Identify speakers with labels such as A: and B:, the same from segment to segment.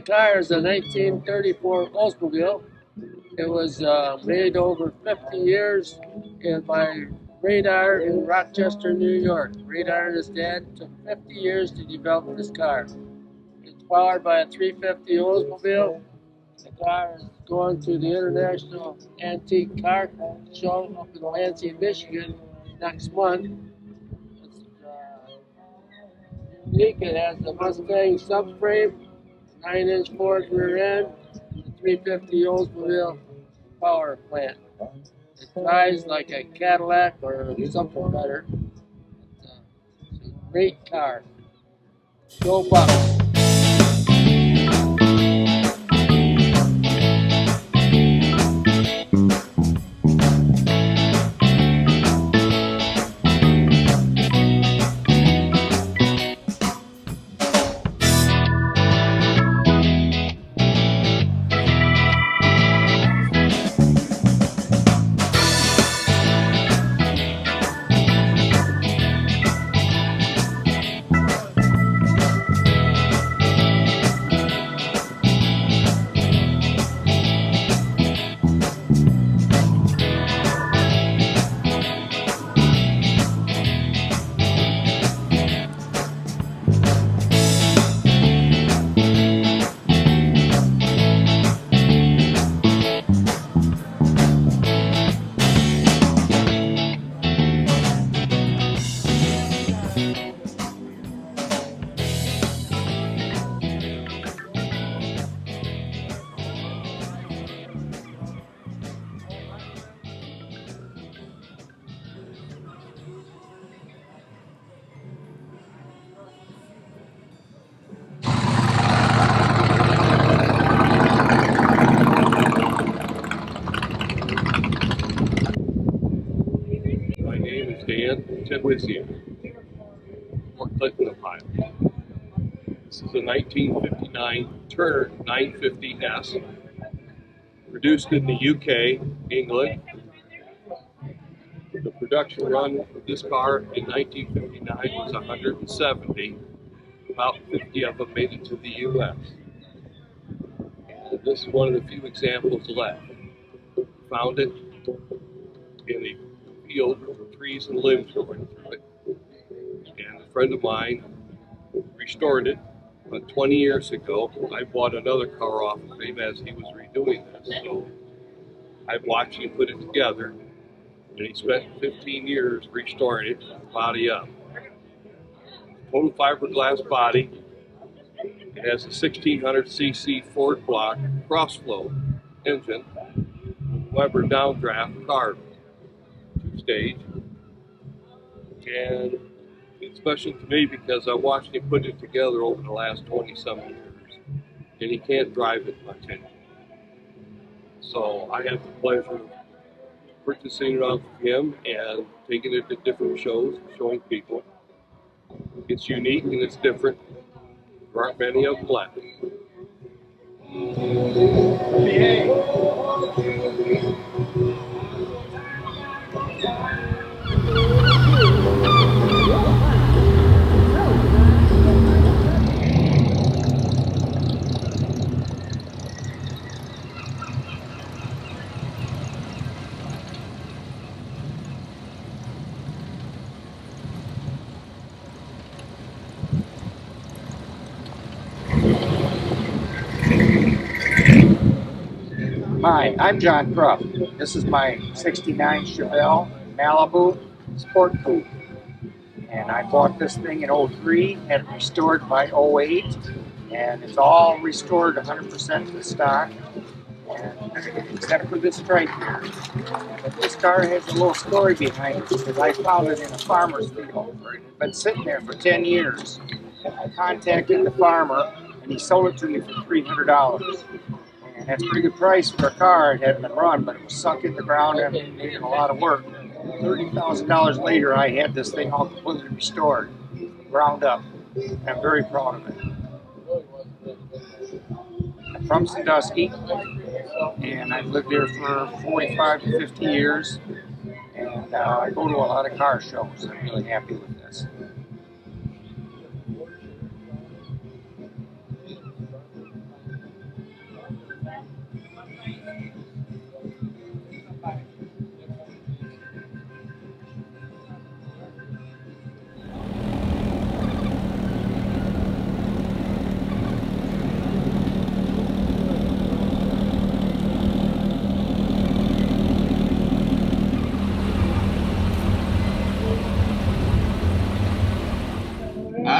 A: car is a 1934 Oldsmobile. It was made over 50 years by Radar in Rochester, New York. Radar and his dad took 50 years to develop this car. It's powered by a 350 Oldsmobile. The car is going to the International Antique Car Show up in Lansing, Michigan next month. It's unique. It has the Mustang subframe, 9-inch Ford rear end, and the 350 Oldsmobile power plant. It drives like a Cadillac or something better. It's a great car. Go Bucks!
B: Enthusiast, Fort Clinton, Ohio. This is a 1959 Turner 950S, produced in the UK, England. The production run of this car in 1959 was 170. About 50 of them made it to the US. And this is one of the few examples left. Found it in the field with trees and limbs going through it. And a friend of mine restored it 20 years ago. I bought another car off of him as he was redoing this. So I watched him put it together, and he spent 15 years restoring it from the body up. Total fiberglass body. It has a 1600cc Ford block cross-flow engine, Weber downdraft carb, 2-stage. And it's special to me because I watched him put it together over the last 20-some years, and he can't drive it much anymore. So I had the pleasure of purchasing it off of him and taking it to different shows, showing people. It's unique and it's different. There aren't many of them left.
C: Hi, I'm John Cruff. This is my 69 Chevelle Malibu Sport Coupe. And I bought this thing in 03, had it restored by 08, and it's all restored 100% to stock, and except for this stripe here. But this car has a little story behind it because I found it in a farmer's field. It's been sitting there for 10 years. I contacted the farmer, and he sold it to me for $300. And that's a pretty good price for a car. It hadn't been run, but it was sunk in the ground and needed a lot of work. $30,000 later, I had this thing all completely restored, ground up. I'm very proud of it. I'm from Sandusky, and I've lived here for 45 to 50 years. And I go to a lot of car shows. I'm really happy with this.
D: Hi,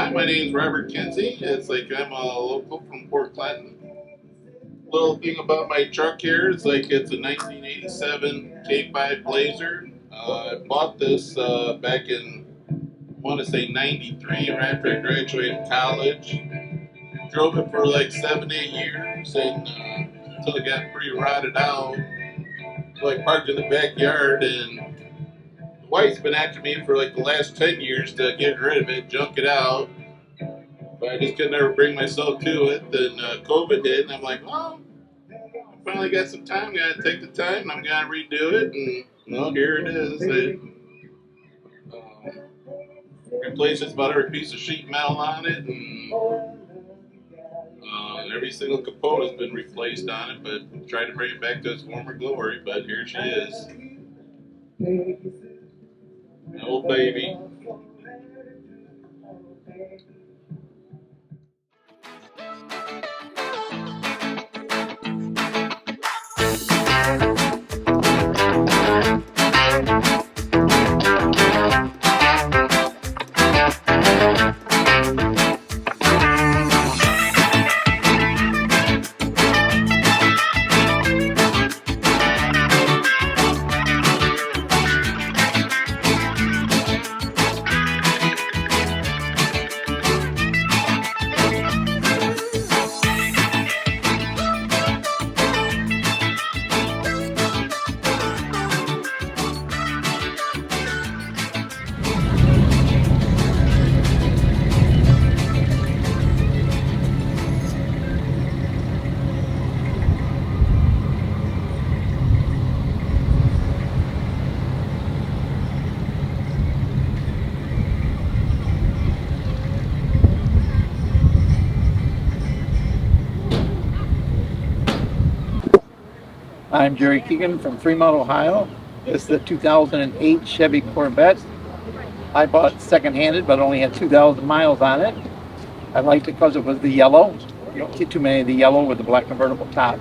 D: my name's Robert Kinsey. It's like I'm a local from Port Clinton. Little thing about my truck here is like it's a 1987 K5 Blazer. I bought this back in, I want to say 93, or after I graduated college. Drove it for like 7, 8 years and until it got pretty rotted out. So I parked in the backyard, and the wife's been after me for like the last 10 years to get rid of it, junk it out. But I just could never bring myself to it. Then COVID hit, and I'm like, well, I finally got some time. I'm gonna take the time, and I'm gonna redo it. And well, here it is. It replaced just about every piece of sheet metal on it, and every single component has been replaced on it. But trying to bring it back to its former glory. But here she is, an old baby.
C: I'm Jerry Keegan from Fremont, Ohio. This is the 2008 Chevy Corvette. I bought it second-handed, but only had 2,000 miles on it. I liked it because it was the yellow. You don't get too many of the yellow with the black convertible top.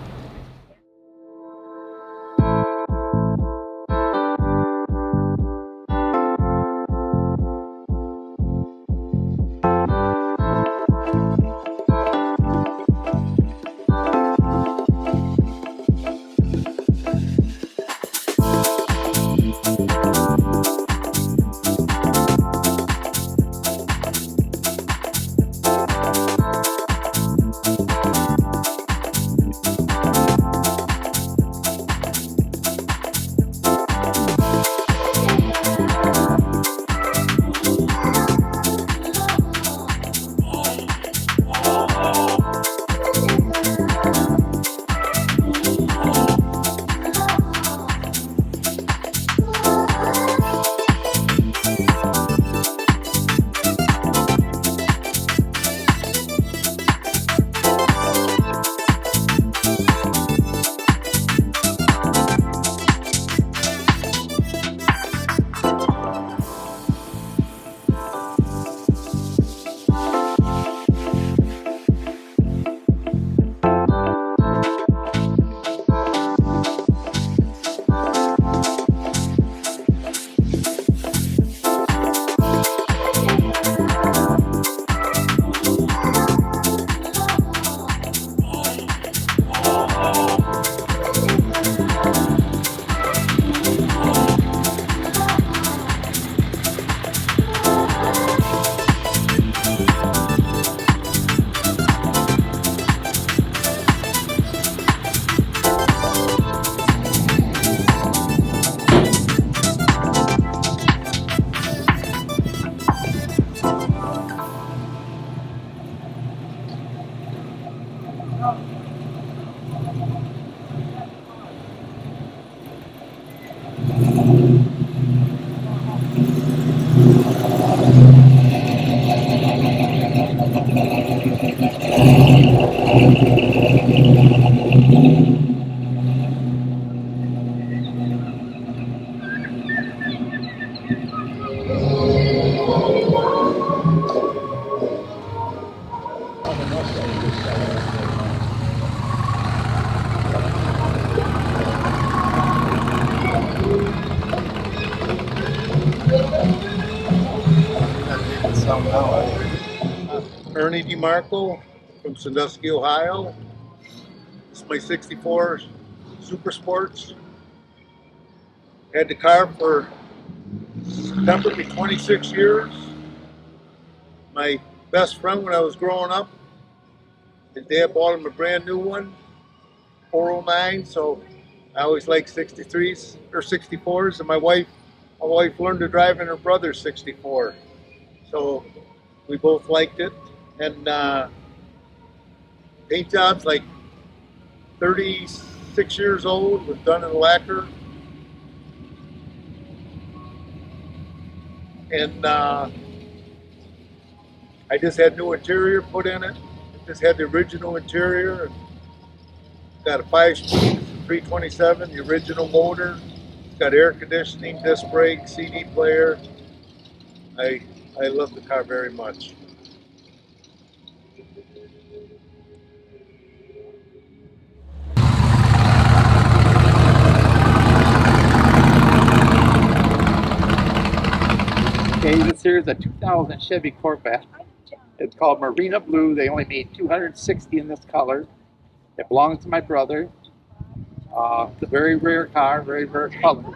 E: Ernie DeMarco from Sandusky, Ohio. This is my 64 Super Sports. Had the car for September 26 years. My best friend when I was growing up, his dad bought him a brand new one, 409, so I always liked 63s or 64s, and my wife learned to drive in her brother's 64. So we both liked it. And paint jobs, like 36 years old, was done in lacquer. And I just had new interior put in it. Just had the original interior. Got a 5-speed 327, the original motor. It's got air conditioning, disc brake, CD player. I love the car very much.
F: Okay, this here is a 2000 Chevy Corvette. It's called Marina Blue. They only made 260 in this color. It belongs to my brother. It's a very rare car, very rare color.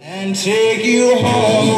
G: And take you home.